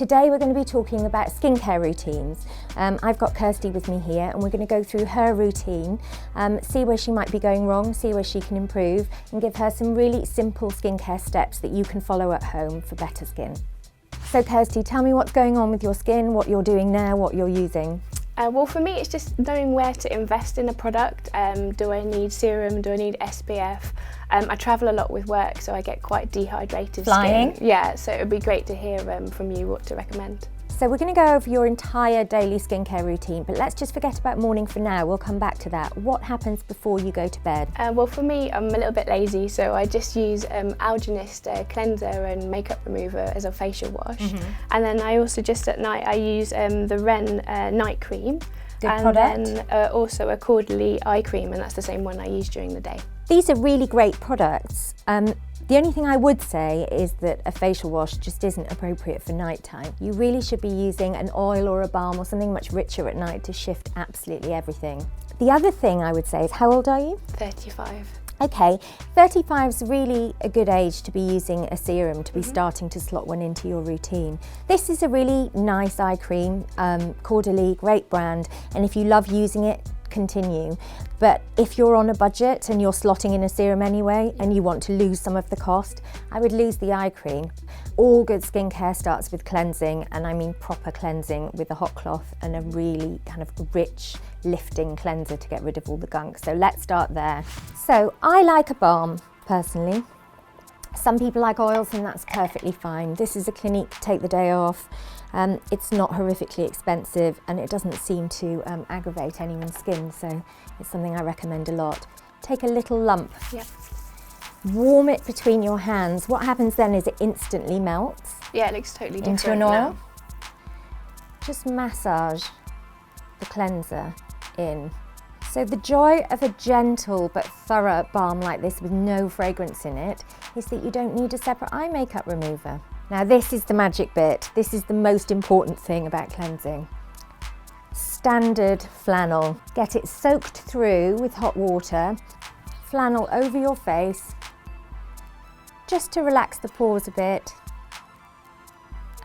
Today we're going to be talking about skincare routines. I've got Kirsty with me here and we're going to go through her routine, see where she might be going wrong, see where she can improve, and give her some really simple skincare steps that you can follow at home for better skin. So Kirsty, tell me what's going on with your skin, what you're doing now, what you're using. Well, for me, it's just knowing where to invest in a product. Do I need serum? Do I need SPF? I travel a lot with work, so I get quite dehydrated Flying? skin. Yeah, so it would be great to hear from you what to recommend. So we're going to go over your entire daily skincare routine, but let's just forget about morning for now. We'll come back to that. What happens before you go to bed? Well, for me, I'm a little bit lazy, so I just use Algenist cleanser and makeup remover as a facial wash. And then I also just at night, I use the Ren night cream. Good and product. then also a Quarterly eye cream, and that's the same one I use during the day. These are really great products. The only thing I would say is that a facial wash just isn't appropriate for nighttime. You really should be using an oil or a balm or something much richer at night to shift absolutely everything. The other thing I would say is, how old are you? 35. Okay, 35 is really a good age to be using a serum, to be starting to slot one into your routine. This is a really nice eye cream, Quarterly, great brand, and if you love using it, continue. But if you're on a budget and you're slotting in a serum anyway and you want to lose some of the cost, I would lose the eye cream. All good skincare starts with cleansing, and I mean proper cleansing with a hot cloth and a really kind of rich lifting cleanser to get rid of all the gunk. So let's start there. So I like a balm personally. Some people like oils and that's perfectly fine. This is a Clinique Take the Day Off. It's not horrifically expensive and it doesn't seem to aggravate anyone's skin, so it's something I recommend a lot. Take a little lump, warm it between your hands. What happens then is it instantly melts. Yeah, it looks totally different into an oil. now. Just massage the cleanser in. So the joy of a gentle but thorough balm like this with no fragrance in it is that you don't need a separate eye makeup remover. Now this is the magic bit. This is the most important thing about cleansing. Standard flannel. Get it soaked through with hot water. Flannel over your face, just to relax the pores a bit,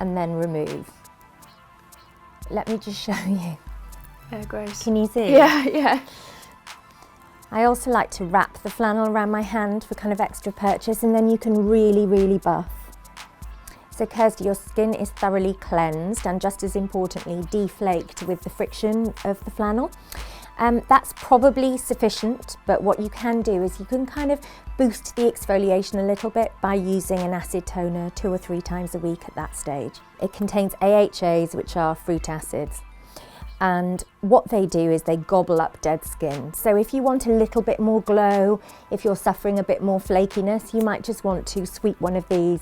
and then remove. Let me just show you. Gross. Can you see? Yeah. I also like to wrap the flannel around my hand for kind of extra purchase, and then you can really buff. So Kirsty, your skin is thoroughly cleansed and just as importantly deflaked with the friction of the flannel. That's probably sufficient, but what you can do is you can kind of boost the exfoliation a little bit by using an acid toner 2 or 3 times a week at that stage. It contains AHAs, which are fruit acids. And what they do is they gobble up dead skin. So if you want a little bit more glow, if you're suffering a bit more flakiness, you might just want to sweep one of these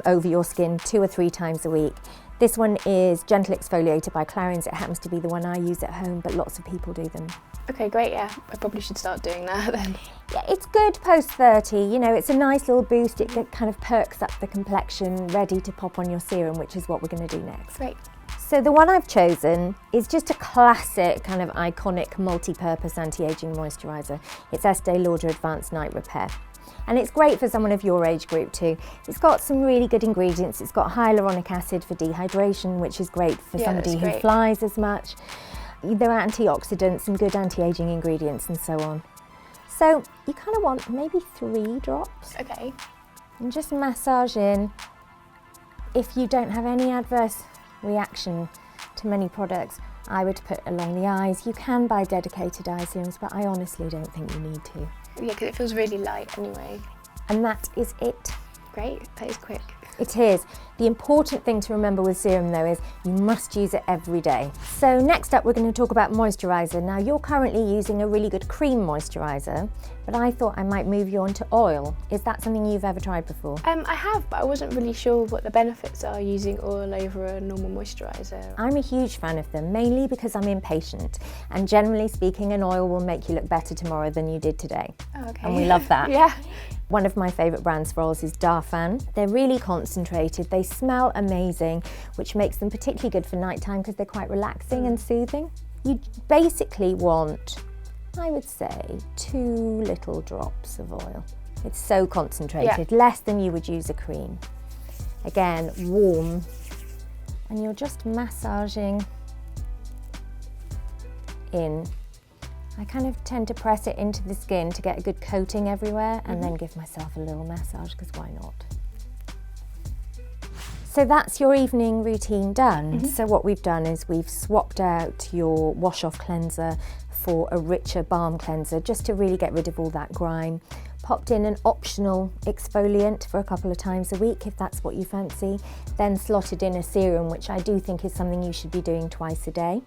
over your skin 2 or 3 times a week. This one is Gentle Exfoliator by Clarins. It happens to be the one I use at home, but lots of people do them. Okay, great, yeah. I probably should start doing that then. Yeah, it's good post 30, you know, it's a nice little boost. It kind of perks up the complexion, ready to pop on your serum, which is what we're going to do next. Great. So the one I've chosen is just a classic kind of iconic multi-purpose anti-aging moisturiser. It's Estee Lauder Advanced Night Repair. And it's great for someone of your age group too. It's got some really good ingredients. It's got hyaluronic acid for dehydration, which is great for somebody who flies as much. There are antioxidants, some good anti-aging ingredients and so on. So you kind of want maybe 3 drops. Okay. And just massage in. If you don't have any adverse reaction to many products, I would put along the eyes. You can buy dedicated eye serums, but I honestly don't think you need to. Yeah, because it feels really light anyway. And that is it. Great, that is quick. It is. The important thing to remember with serum though is you must use it every day. So next up we're going to talk about moisturiser. Now you're currently using a really good cream moisturiser, but I thought I might move you on to oil. Is that something you've ever tried before? I have, but I wasn't really sure what the benefits are using oil over a normal moisturiser. I'm a huge fan of them, mainly because I'm impatient, and generally speaking an oil will make you look better tomorrow than you did today. Oh, okay. And we love that. Yeah. One of my favourite brands for oils is Darphin. They're really concentrated, they smell amazing, which makes them particularly good for nighttime because they're quite relaxing and soothing. You basically want, I would say, 2 little drops of oil. It's so concentrated, less than you would use a cream. Again, warm and you're just massaging in. I kind of tend to press it into the skin to get a good coating everywhere, and then give myself a little massage, because why not? So that's your evening routine done. So what we've done is we've swapped out your wash-off cleanser for a richer balm cleanser, just to really get rid of all that grime. Popped in an optional exfoliant for a couple of times a week if that's what you fancy. Then slotted in a serum, which I do think is something you should be doing twice a day.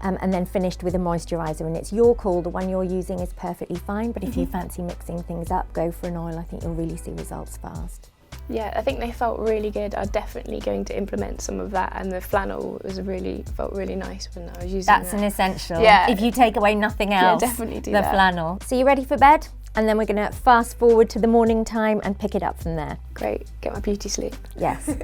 And then finished with a moisturizer, and it's your call. The one you're using is perfectly fine, but if you fancy mixing things up, go for an oil. I think you'll really see results fast. Yeah, I think they felt really good. I'm definitely going to implement some of that, and the flannel felt really nice when I was using That's that. an essential. Yeah. If you take away nothing else, Yeah, definitely do the that. flannel. So you ready for bed? And then we're going to fast forward to the morning time and pick it up from there. Great, get my beauty sleep. Yes.